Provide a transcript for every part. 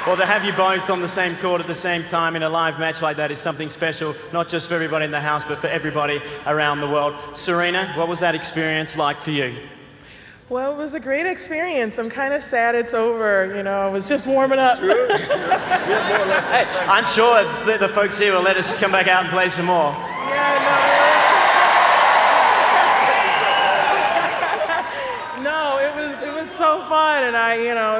Well, to have you both on the same court at the same time in a live match like that is something special, not just for everybody in the house, but for everybody around the world. Serena, what was that experience like for you? Well, it was a great experience. I'm kind of sad it's over. You know, I was just warming up. Hey, I'm sure that the folks here will let us come back out and play some more. No, it was so fun, and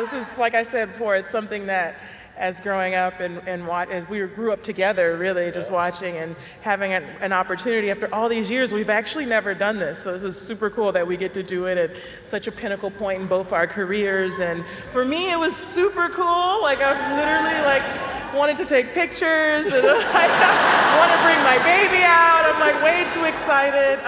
this is, like I said before, it's something that, as growing up and as we grew up together, really just watching and having an opportunity after all these years, we've actually never done this. So this is super cool that we get to do it at such a pinnacle point in both our careers. And for me, it was super cool. Like, I've literally wanted to take pictures and I want to bring my baby out. I'm like way too excited.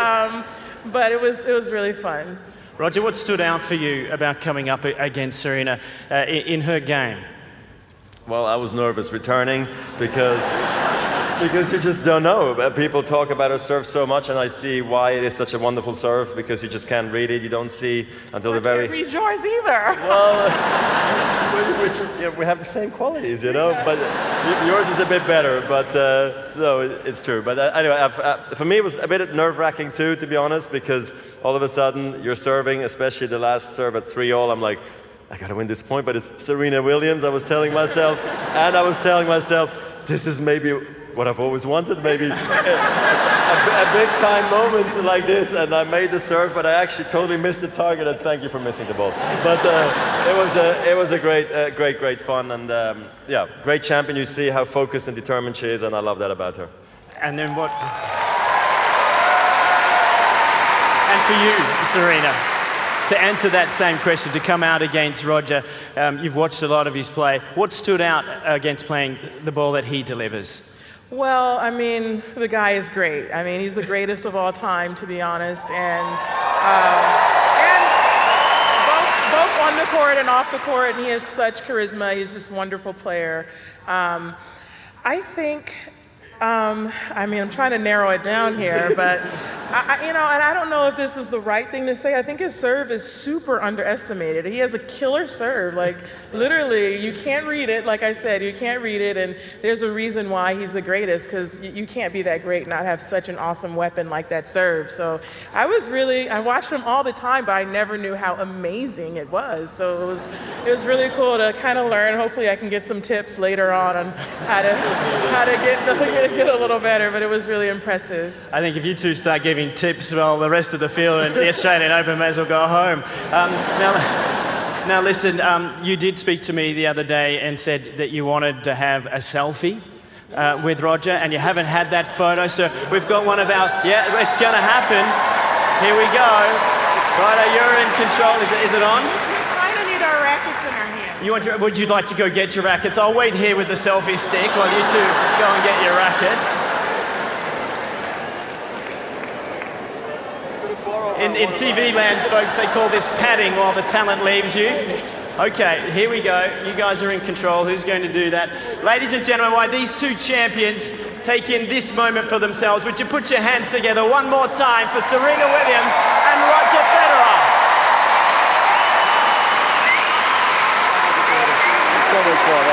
But it was really fun. Roger, what stood out for you about coming up against Serena in her game? Well, I was nervous returning because you just don't know. People talk about her serve so much, and I see why it is such a wonderful serve, because you just can't read it. You don't see until the very... I can't read yours either. Well, we have the same qualities, you know, but yours is a bit better, but no, it's true. But anyway, for me it was a bit nerve-wracking too, to be honest, because all of a sudden you're serving, especially the last serve at 3-all, I'm like, I gotta win this point, but it's Serena Williams, I was telling myself, and I was telling myself, this is maybe what I've always wanted, maybe a big time moment like this, and I made the serve, but I actually totally missed the target, and thank you for missing the ball. But it was a great fun, and yeah, great champion. You see how focused and determined she is, and I love that about her. And then what? And for you, Serena, to answer that same question, to come out against Roger, you've watched a lot of his play. What stood out against playing the ball that he delivers? Well, I mean, the guy is great. I mean, he's the greatest of all time, to be honest. And both on the court and off the court, and he has such charisma. He's just a wonderful player. I think, I mean, I'm trying to narrow it down here, but and I don't know if this is the right thing to say. I think his serve is super underestimated. He has a killer serve. Like, literally, you can't read it. Like I said, you can't read it, and there's a reason why he's the greatest, because you can't be that great and not have such an awesome weapon like that serve. So I watched him all the time, but I never knew how amazing it was. So it was really cool to kind of learn. Hopefully I can get some tips later on how to get a little better, but it was really impressive. I think if you two start giving tips, well, the rest of the field and the Australian Open may as well go home. Now listen, you did speak to me the other day and said that you wanted to have a selfie with Roger, and you haven't had that photo, so we've got one of our, yeah, it's gonna happen. Here we go. Righto, you're in control. Is it on? We kind of need our rackets in our hands. Would you like to go get your rackets? I'll wait here with the selfie stick while you two go and get your rackets. In TV land, folks, they call this padding while the talent leaves you. Okay, here we go. You guys are in control. Who's going to do that? Ladies and gentlemen, while these two champions take in this moment for themselves, would you put your hands together one more time for Serena Williams and Roger Federer? So much fun.